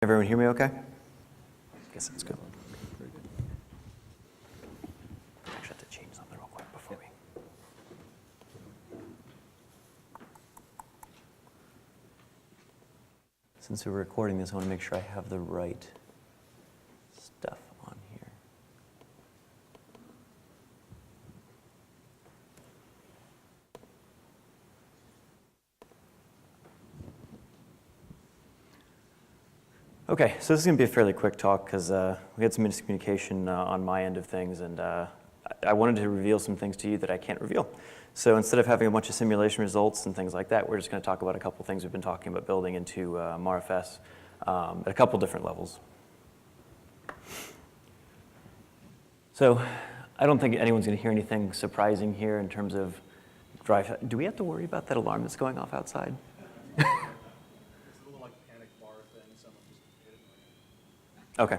Everyone hear me okay? I guess that's good. I actually have to change something real quick before we... Since we're recording this, I want to make sure I have the right stuff on here. Okay, so this is going to be a fairly quick talk because we had some miscommunication on my end of things, and I wanted to reveal some things to you that I can't reveal. So instead of having a bunch of simulation results and things like that, we're just going to talk about a couple things we've been talking about building into MRFS at a couple different levels. So I don't think anyone's going to hear anything surprising here in terms of drive. Do we have to worry about that alarm that's going off outside? Okay.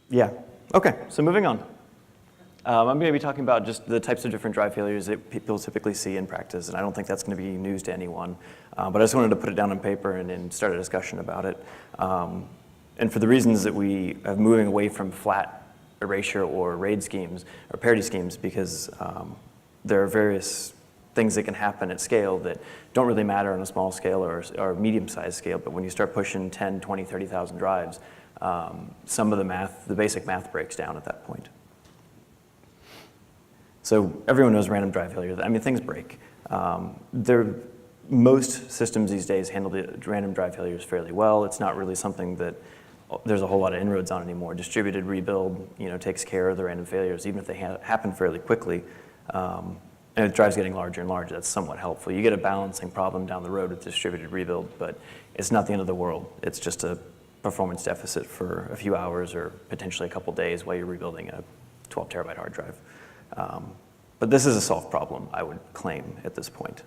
Yeah. Okay, so moving on. I'm going to be talking about just the types of different drive failures that people typically see in practice, and I don't think that's going to be news to anyone. But I just wanted to put it down on paper and start a discussion about it. And for the reasons that we are moving away from flat erasure or RAID schemes, or parity schemes, because there are various things that can happen at scale that don't really matter on a small scale or medium-sized scale, but when you start pushing 10, 20, 30,000 drives, some of the basic math breaks down at that point. So everyone knows random drive failure. I mean, things break. Most systems these days handle the random drive failures fairly well. It's not really something that there's a whole lot of inroads on anymore. Distributed rebuild, takes care of the random failures, even if they happen fairly quickly. And the drive's getting larger and larger. That's somewhat helpful. You get a balancing problem down the road with distributed rebuild, but it's not the end of the world. It's just a performance deficit for a few hours or potentially a couple days while you're rebuilding a 12 terabyte hard drive. But this is a solved problem, I would claim, at this point.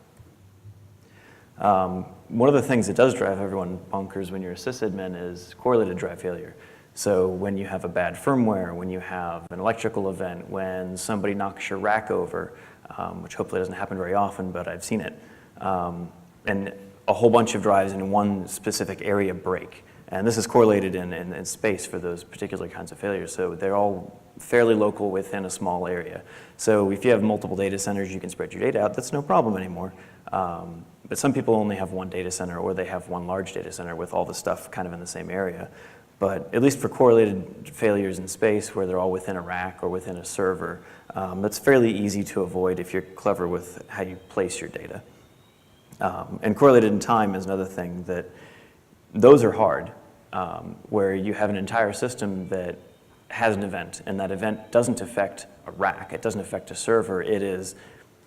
One of the things that does drive everyone bonkers when you're a sysadmin is correlated drive failure. So when you have a bad firmware, when you have an electrical event, when somebody knocks your rack over, which hopefully doesn't happen very often, but I've seen it, and a whole bunch of drives in one specific area break. And this is correlated in space for those particular kinds of failures. So they're all fairly local within a small area. So if you have multiple data centers, you can spread your data out. That's no problem anymore. But some people only have one data center, or they have one large data center with all the stuff kind of in the same area. But at least for correlated failures in space where they're all within a rack or within a server, that's fairly easy to avoid if you're clever with how you place your data. And correlated in time is another thing that those are hard, where you have an entire system that has an event, and that event doesn't affect a rack, it doesn't affect a server, it is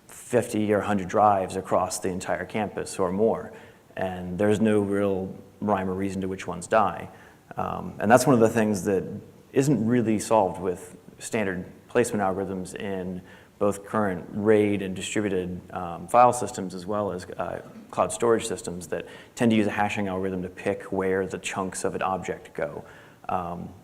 50 or 100 drives across the entire campus or more, and there's no real rhyme or reason to which ones die. And that's one of the things that isn't really solved with standard placement algorithms in both current RAID and distributed file systems, as well as cloud storage systems that tend to use a hashing algorithm to pick where the chunks of an object go.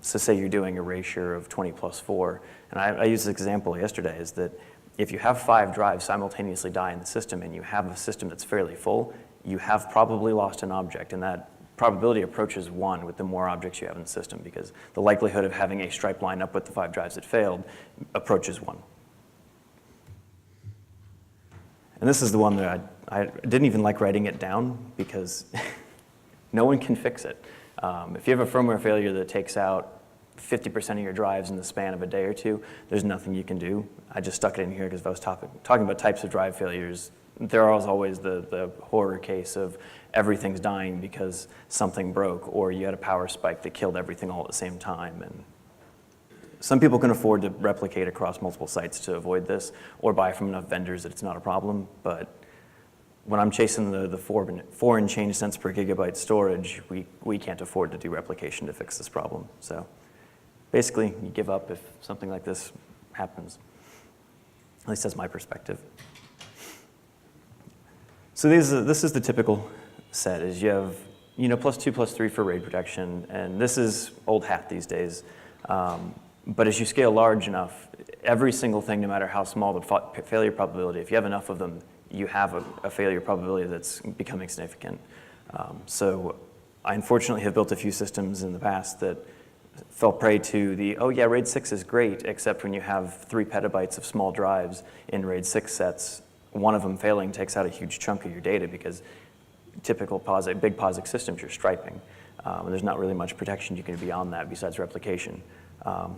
So say you're doing erasure of 20 plus 4, and I used this example yesterday, is that if you have 5 drives simultaneously die in the system and you have a system that's fairly full, you have probably lost an object, and that probability approaches 1 with the more objects you have in the system, because the likelihood of having a stripe line up with the 5 drives that failed approaches 1. And this is the one that I didn't even like writing it down, because no one can fix it. If you have a firmware failure that takes out 50% of your drives in the span of a day or two, there's nothing you can do. I just stuck it in here because if I was talking about types of drive failures, there is always the horror case of everything's dying because something broke, or you had a power spike that killed everything all at the same time. And some people can afford to replicate across multiple sites to avoid this, or buy from enough vendors that it's not a problem. But when I'm chasing the 4 and change cents per gigabyte storage, we can't afford to do replication to fix this problem. So basically, you give up if something like this happens. At least that's my perspective. So this is the typical set, is you have +2, +3 for RAID protection, and this is old hat these days. But as you scale large enough, every single thing, no matter how small the failure probability, if you have enough of them, you have a failure probability that's becoming significant. So I unfortunately have built a few systems in the past that fell prey to the, oh yeah, RAID 6 is great, except when you have 3 petabytes of small drives in RAID 6 sets, one of them failing takes out a huge chunk of your data because typical big POSIX systems, you're striping. And there's not really much protection you can do beyond that besides replication. And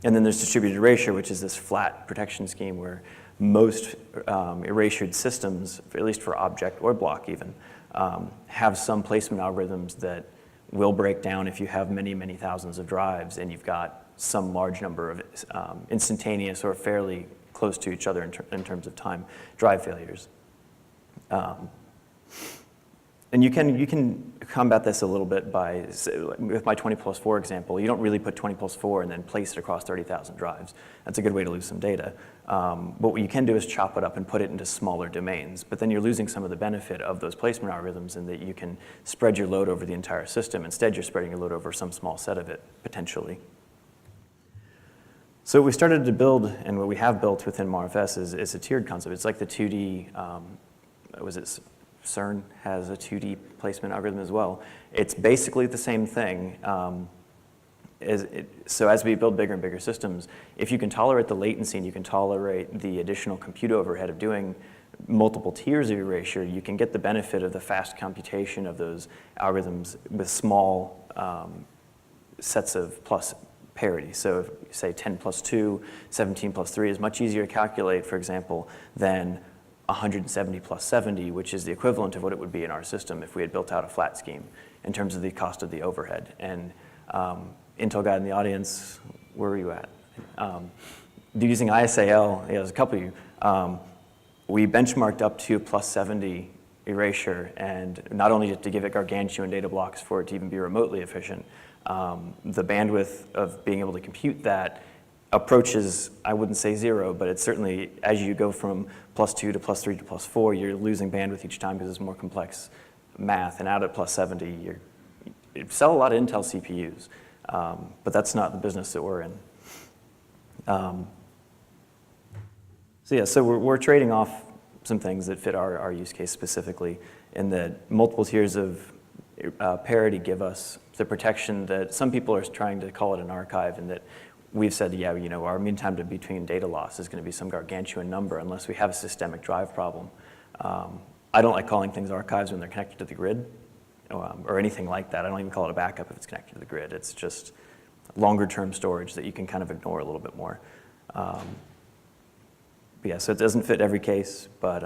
then there's distributed erasure, which is this flat protection scheme where most erasured systems, at least for object or block even, have some placement algorithms that will break down if you have many, many thousands of drives and you've got some large number of instantaneous or fairly close to each other in terms of time drive failures. And you can combat this a little bit by, with my 20+4 example, you don't really put 20+4 and then place it across 30,000 drives. That's a good way to lose some data. But what you can do is chop it up and put it into smaller domains. But then you're losing some of the benefit of those placement algorithms in that you can spread your load over the entire system. Instead, you're spreading your load over some small set of it, potentially. So what we started to build, and what we have built within MARFS is a tiered concept. It's like the 2D, CERN has a 2D placement algorithm as well. It's basically the same thing. So as we build bigger and bigger systems, if you can tolerate the latency and you can tolerate the additional compute overhead of doing multiple tiers of erasure, you can get the benefit of the fast computation of those algorithms with small sets of plus parity. So if you say 10+2, 17+3 is much easier to calculate, for example, than 170+70, which is the equivalent of what it would be in our system if we had built out a flat scheme in terms of the cost of the overhead. And Intel guy in the audience, where are you at? Using ISAL, there's a couple of you. We benchmarked up to +70 erasure, and not only to give it gargantuan data blocks for it to even be remotely efficient, the bandwidth of being able to compute that approaches, I wouldn't say 0, but it's certainly, as you go from +2 to +3 to +4, you're losing bandwidth each time because it's more complex math. And out at +70, you sell a lot of Intel CPUs, but that's not the business that we're in. So we're trading off some things that fit our use case specifically, in that multiple tiers of parity give us the protection that some people are trying to call it an archive, and that we've said, yeah, our mean time to between data loss is going to be some gargantuan number unless we have a systemic drive problem. I don't like calling things archives when they're connected to the grid or anything like that. I don't even call it a backup if it's connected to the grid. It's just longer term storage that you can kind of ignore a little bit more. But yeah, so it doesn't fit every case, but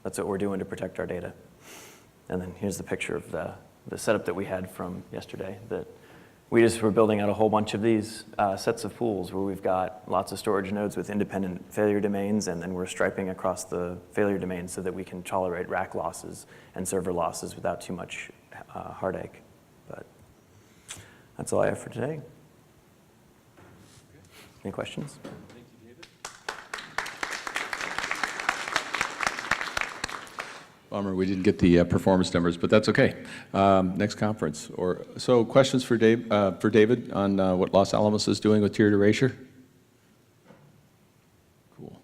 that's what we're doing to protect our data. And then here's the picture of the setup that we had from yesterday. That we just were building out a whole bunch of these sets of pools where we've got lots of storage nodes with independent failure domains, and then we're striping across the failure domains so that we can tolerate rack losses and server losses without too much heartache. But that's all I have for today. Any questions? Thank you, David. Bummer, we didn't get the performance numbers, but that's okay. Next conference. So questions for David on what Los Alamos is doing with tiered erasure? Cool.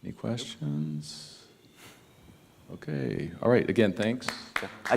Any questions? Okay. All right. Again, thanks.